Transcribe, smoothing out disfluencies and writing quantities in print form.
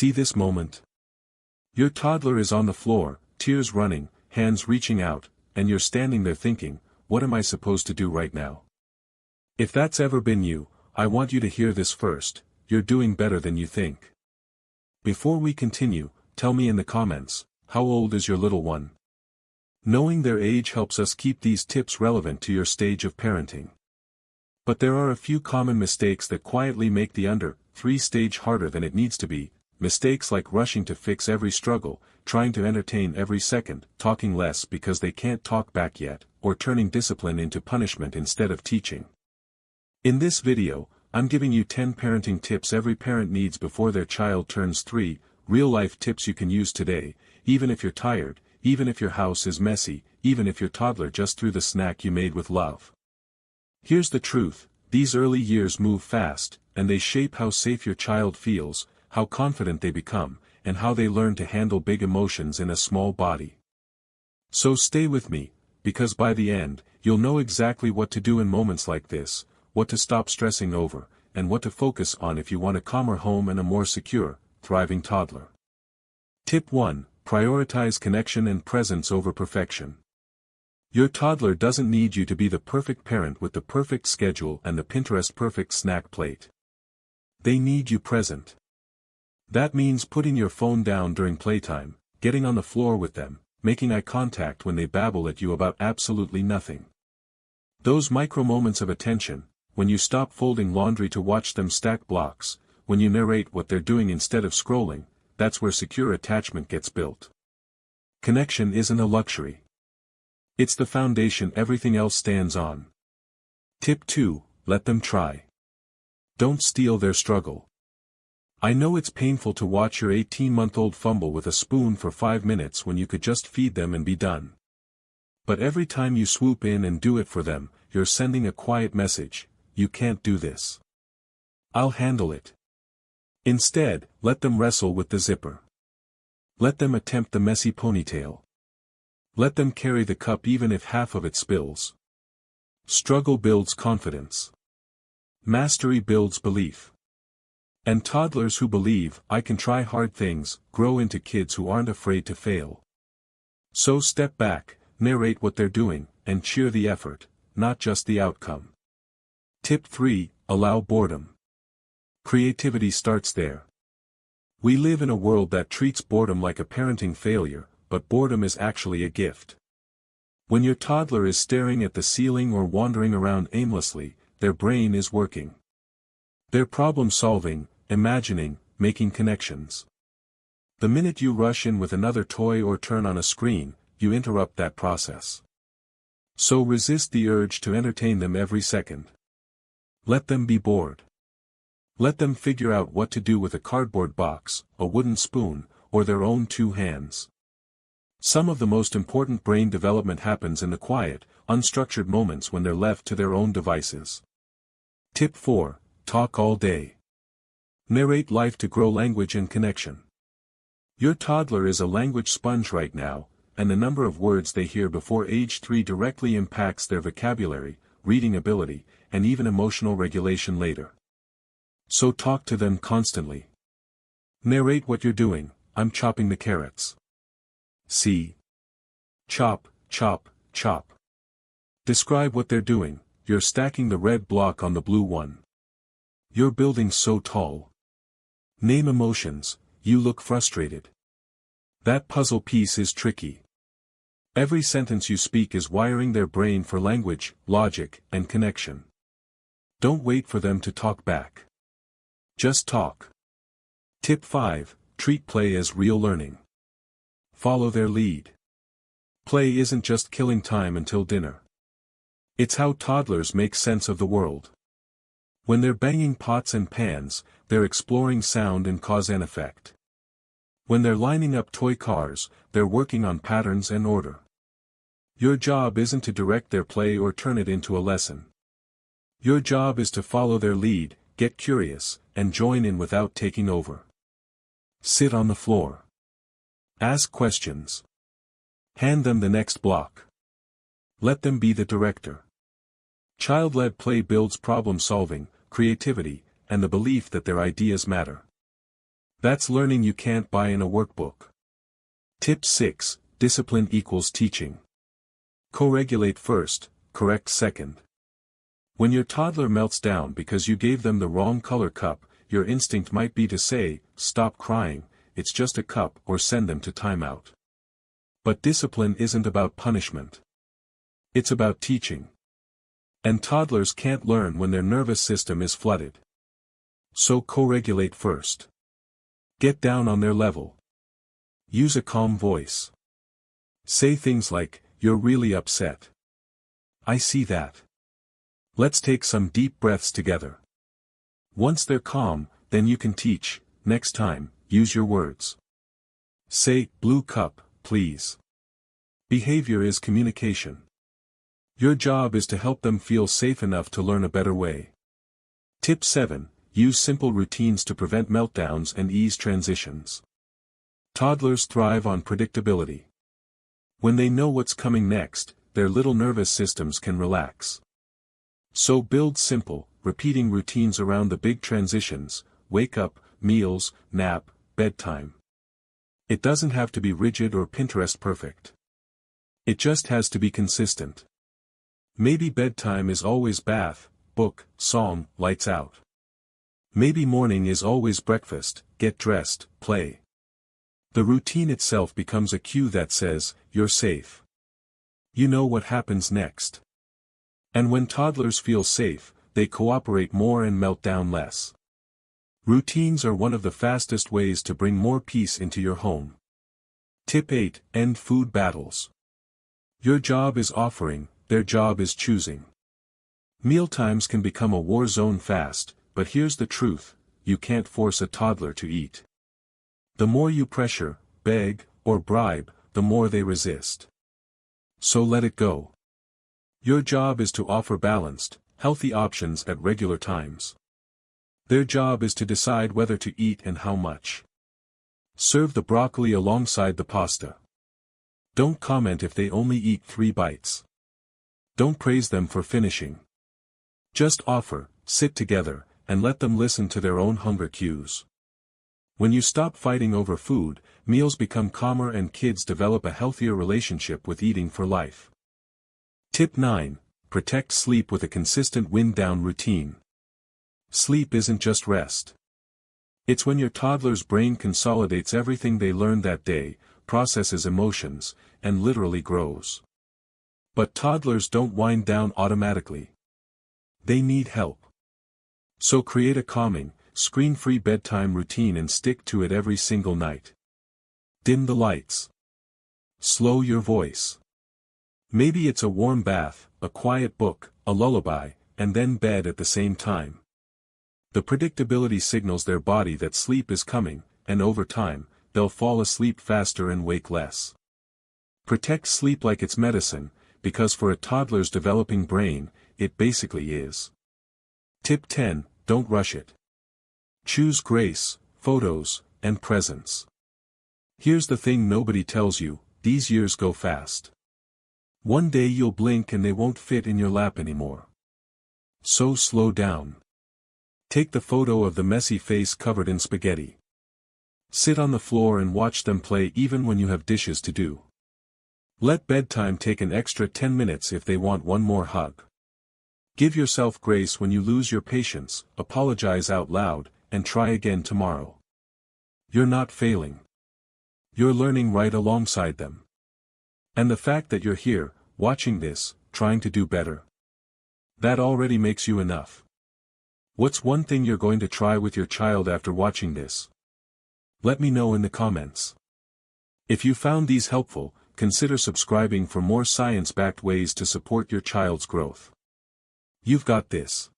See this moment? Your toddler is on the floor, tears running, hands reaching out, and you're standing there thinking, what am I supposed to do right now? If that's ever been you, I want you to hear this first: you're doing better than you think. Before we continue, tell me in the comments, how old is your little one? Knowing their age helps us keep these tips relevant to your stage of parenting. But there are a few common mistakes that quietly make the under 3 stage harder than it needs to be. Mistakes like rushing to fix every struggle, trying to entertain every second, talking less because they can't talk back yet, or turning discipline into punishment instead of teaching. In this video, I'm giving you 10 parenting tips every parent needs before their child turns 3, real-life tips you can use today, even if you're tired, even if your house is messy, even if your toddler just threw the snack you made with love. Here's the truth: these early years move fast, and they shape how safe your child feels, how confident they become, and how they learn to handle big emotions in a small body. So stay with me, because by the end, you'll know exactly what to do in moments like this, what to stop stressing over, and what to focus on if you want a calmer home and a more secure, thriving toddler. Tip 1. Prioritize connection and presence over perfection. Your toddler doesn't need you to be the perfect parent with the perfect schedule and the Pinterest-perfect snack plate. They need you present. That means putting your phone down during playtime, getting on the floor with them, making eye contact when they babble at you about absolutely nothing. Those micro moments of attention, when you stop folding laundry to watch them stack blocks, when you narrate what they're doing instead of scrolling, that's where secure attachment gets built. Connection isn't a luxury. It's the foundation everything else stands on. Tip 2. Let them try. Don't steal their struggle. I know it's painful to watch your 18-month-old fumble with a spoon for 5 minutes when you could just feed them and be done. But every time you swoop in and do it for them, you're sending a quiet message: you can't do this. I'll handle it. Instead, let them wrestle with the zipper. Let them attempt the messy ponytail. Let them carry the cup even if half of it spills. Struggle builds confidence. Mastery builds belief. And toddlers who believe, I can try hard things, grow into kids who aren't afraid to fail. So step back, narrate what they're doing, and cheer the effort, not just the outcome. Tip 3. Allow boredom. Creativity starts there. We live in a world that treats boredom like a parenting failure, but boredom is actually a gift. When your toddler is staring at the ceiling or wandering around aimlessly, their brain is working. They're problem-solving, imagining, making connections. The minute you rush in with another toy or turn on a screen, you interrupt that process. So resist the urge to entertain them every second. Let them be bored. Let them figure out what to do with a cardboard box, a wooden spoon, or their own 2 hands. Some of the most important brain development happens in the quiet, unstructured moments when they're left to their own devices. Tip 4. Talk all day. Narrate life to grow language and connection. Your toddler is a language sponge right now, and the number of words they hear before age 3 directly impacts their vocabulary, reading ability, and even emotional regulation later. So talk to them constantly. Narrate what you're doing: I'm chopping the carrots. See? Chop, chop, chop. Describe what they're doing: you're stacking the red block on the blue one. You're building so tall. Name emotions: you look frustrated. That puzzle piece is tricky. Every sentence you speak is wiring their brain for language, logic, and connection. Don't wait for them to talk back. Just talk. Tip 5. Treat play as real learning. Follow their lead. Play isn't just killing time until dinner. It's how toddlers make sense of the world. When they're banging pots and pans, they're exploring sound and cause and effect. When they're lining up toy cars, they're working on patterns and order. Your job isn't to direct their play or turn it into a lesson. Your job is to follow their lead, get curious, and join in without taking over. Sit on the floor. Ask questions. Hand them the next block. Let them be the director. Child-led play builds problem-solving, creativity, and the belief that their ideas matter. That's learning you can't buy in a workbook. Tip 6, discipline equals teaching. Co-regulate first, correct second. When your toddler melts down because you gave them the wrong color cup, your instinct might be to say, "Stop crying, it's just a cup," or send them to timeout. But discipline isn't about punishment. It's about teaching. And toddlers can't learn when their nervous system is flooded. So co-regulate first. Get down on their level. Use a calm voice. Say things like, "You're really upset. I see that. Let's take some deep breaths together." Once they're calm, then you can teach. Next time, use your words. Say, "Blue cup, please." Behavior is communication. Your job is to help them feel safe enough to learn a better way. Tip 7, use simple routines to prevent meltdowns and ease transitions. Toddlers thrive on predictability. When they know what's coming next, their little nervous systems can relax. So build simple, repeating routines around the big transitions: wake up, meals, nap, bedtime. It doesn't have to be rigid or Pinterest perfect. It just has to be consistent. Maybe bedtime is always bath, book, song, lights out. Maybe morning is always breakfast, get dressed, play. The routine itself becomes a cue that says, "You're safe. You know what happens next." And when toddlers feel safe, they cooperate more and melt down less. Routines are one of the fastest ways to bring more peace into your home. Tip 8, end food battles. Your job is offering, their job is choosing. Mealtimes can become a war zone fast, but here's the truth: you can't force a toddler to eat. The more you pressure, beg, or bribe, the more they resist. So let it go. Your job is to offer balanced, healthy options at regular times. Their job is to decide whether to eat and how much. Serve the broccoli alongside the pasta. Don't comment if they only eat 3 bites. Don't praise them for finishing. Just offer, sit together, and let them listen to their own hunger cues. When you stop fighting over food, meals become calmer and kids develop a healthier relationship with eating for life. Tip 9, protect sleep with a consistent wind-down routine. Sleep isn't just rest. It's when your toddler's brain consolidates everything they learned that day, processes emotions, and literally grows. But toddlers don't wind down automatically. They need help. So create a calming, screen-free bedtime routine and stick to it every single night. Dim the lights. Slow your voice. Maybe it's a warm bath, a quiet book, a lullaby, and then bed at the same time. The predictability signals their body that sleep is coming, and over time, they'll fall asleep faster and wake less. Protect sleep like it's medicine, because for a toddler's developing brain, it basically is. Tip 10, don't rush it. Choose grace, photos, and presents. Here's the thing nobody tells you: these years go fast. One day you'll blink and they won't fit in your lap anymore. So slow down. Take the photo of the messy face covered in spaghetti. Sit on the floor and watch them play even when you have dishes to do. Let bedtime take an extra 10 minutes if they want one more hug. Give yourself grace when you lose your patience, apologize out loud, and try again tomorrow. You're not failing. You're learning right alongside them. And the fact that you're here, watching this, trying to do better, that already makes you enough. What's one thing you're going to try with your child after watching this? Let me know in the comments. If you found these helpful, consider subscribing for more science-backed ways to support your child's growth. You've got this.